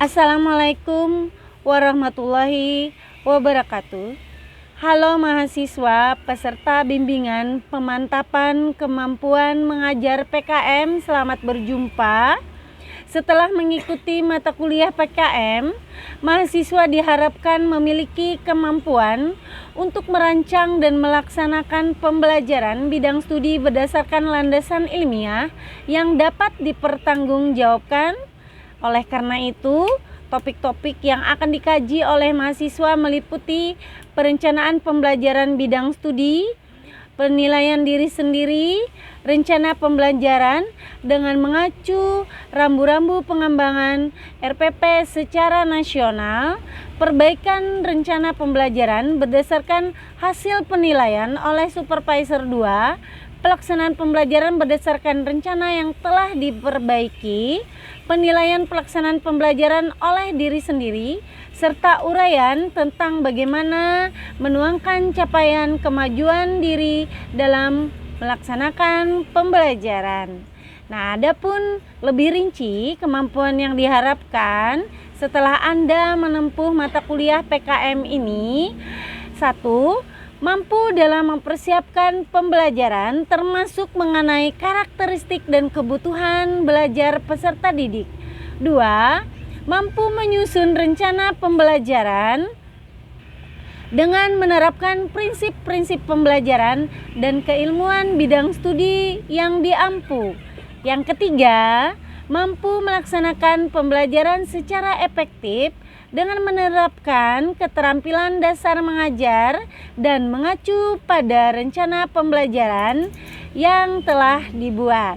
Assalamualaikum warahmatullahi wabarakatuh. Halo mahasiswa peserta bimbingan pemantapan kemampuan mengajar PKM, selamat berjumpa. Setelah mengikuti mata kuliah PKM, mahasiswa diharapkan memiliki kemampuan untuk merancang dan melaksanakan pembelajaran bidang studi berdasarkan landasan ilmiah yang dapat dipertanggungjawabkan. Oleh karena itu, topik-topik yang akan dikaji oleh mahasiswa meliputi perencanaan pembelajaran bidang studi, penilaian diri sendiri, rencana pembelajaran dengan mengacu rambu-rambu pengembangan RPP secara nasional, perbaikan rencana pembelajaran berdasarkan hasil penilaian oleh supervisor 2, pelaksanaan pembelajaran berdasarkan rencana yang telah diperbaiki, penilaian pelaksanaan pembelajaran oleh diri sendiri, serta uraian tentang bagaimana menuangkan capaian kemajuan diri dalam melaksanakan pembelajaran. Nah, adapun lebih rinci kemampuan yang diharapkan setelah Anda menempuh mata kuliah PKM ini: 1. Mampu dalam mempersiapkan pembelajaran termasuk mengenai karakteristik dan kebutuhan belajar peserta didik. 2. Mampu menyusun rencana pembelajaran dengan menerapkan prinsip-prinsip pembelajaran dan keilmuan bidang studi yang diampu. Yang ketiga, mampu melaksanakan pembelajaran secara efektif dengan menerapkan keterampilan dasar mengajar dan mengacu pada rencana pembelajaran yang telah dibuat.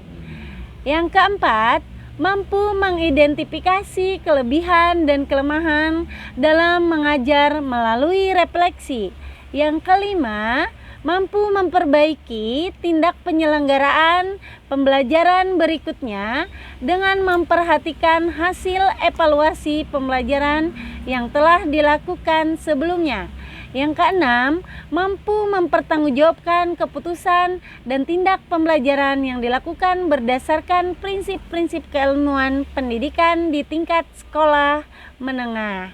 Yang keempat, mampu mengidentifikasi kelebihan dan kelemahan dalam mengajar melalui refleksi. Yang kelima, mampu memperbaiki tindak penyelenggaraan pembelajaran berikutnya dengan memperhatikan hasil evaluasi pembelajaran yang telah dilakukan sebelumnya. Yang keenam, mampu mempertanggungjawabkan keputusan dan tindak pembelajaran yang dilakukan berdasarkan prinsip-prinsip keilmuan pendidikan di tingkat sekolah menengah.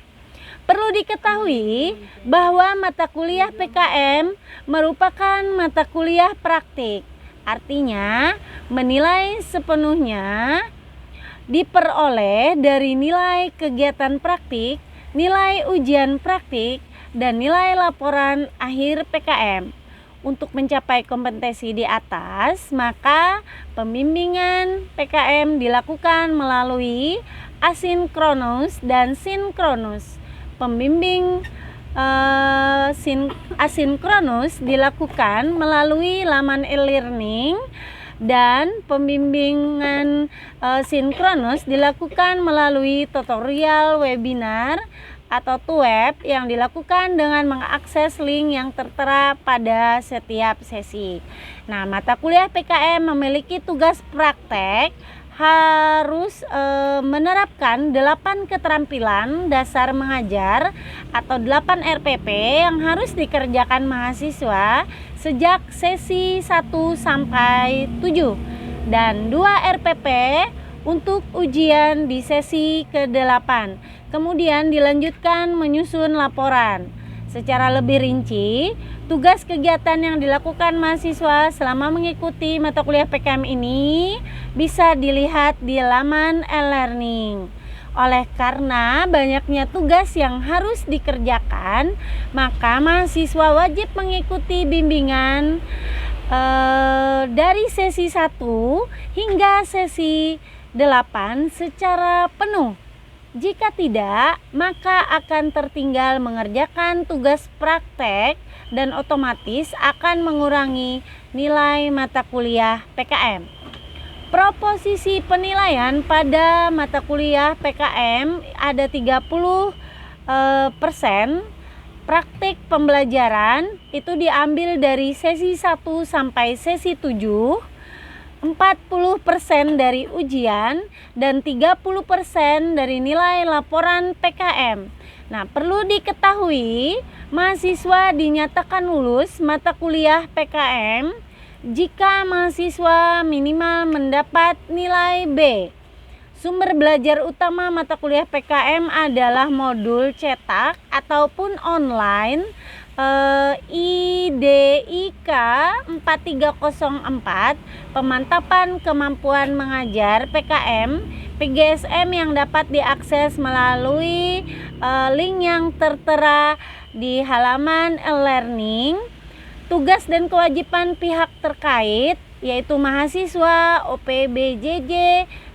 Perlu diketahui bahwa mata kuliah PKM merupakan mata kuliah praktik. Artinya, menilai sepenuhnya diperoleh dari nilai kegiatan praktik, nilai ujian praktik, dan nilai laporan akhir PKM. Untuk mencapai kompetensi di atas, maka pembimbingan PKM dilakukan melalui asinkronus dan sinkronus. Pembimbing asinkronus dilakukan melalui laman e-learning dan pembimbingan sinkronus dilakukan melalui tutorial webinar atau web yang dilakukan dengan mengakses link yang tertera pada setiap sesi. Nah, mata kuliah PKM memiliki tugas praktek, harus menerapkan 8 keterampilan dasar mengajar atau 8 RPP yang harus dikerjakan mahasiswa sejak sesi 1 sampai 7 dan 2 RPP untuk ujian di sesi ke-8. Kemudian dilanjutkan menyusun laporan. Secara lebih rinci, tugas kegiatan yang dilakukan mahasiswa selama mengikuti mata kuliah PKM ini bisa dilihat di laman e-learning. Oleh karena banyaknya tugas yang harus dikerjakan, maka mahasiswa wajib mengikuti bimbingan dari sesi 1 hingga sesi 8 secara penuh. Jika tidak, maka akan tertinggal mengerjakan tugas praktek dan otomatis akan mengurangi nilai mata kuliah PKM. Proposisi penilaian pada mata kuliah PKM ada 30%. Praktik pembelajaran itu diambil dari sesi 1 sampai sesi 7. 40% dari ujian dan 30% dari nilai laporan PKM. Nah, perlu diketahui, mahasiswa dinyatakan lulus mata kuliah PKM jika mahasiswa minimal mendapat nilai B. Sumber belajar utama mata kuliah PKM adalah modul cetak ataupun online IDIK 4304, pemantapan kemampuan mengajar PKM PGSM yang dapat diakses melalui link yang tertera di halaman e-learning. Tugas dan kewajiban pihak terkait yaitu mahasiswa, OPBJJ,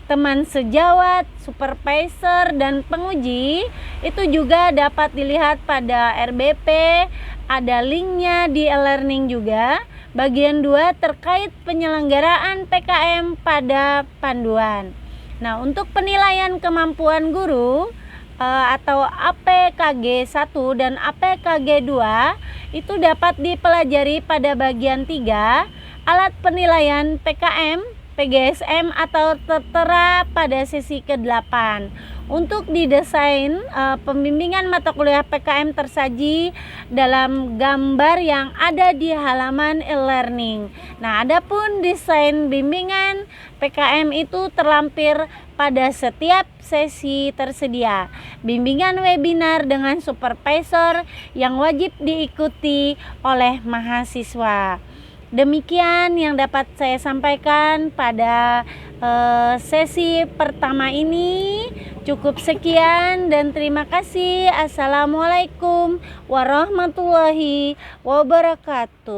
teman sejawat, supervisor, dan penguji itu juga dapat dilihat pada RBP, ada linknya di e-learning juga. Bagian 2 terkait penyelenggaraan PKM pada panduan. Nah, untuk penilaian kemampuan guru atau APKG 1 dan APKG 2 itu dapat dipelajari pada bagian 3, alat penilaian PKM PGSM atau tertera pada sesi ke-8. Untuk didesain pembimbingan mata kuliah PKM tersaji dalam gambar yang ada di halaman e-learning. Nah, adapun desain bimbingan PKM itu terlampir pada setiap sesi tersedia. Bimbingan webinar dengan supervisor yang wajib diikuti oleh mahasiswa. Demikian yang dapat saya sampaikan pada sesi pertama ini. Cukup sekian dan terima kasih. Assalamualaikum warahmatullahi wabarakatuh.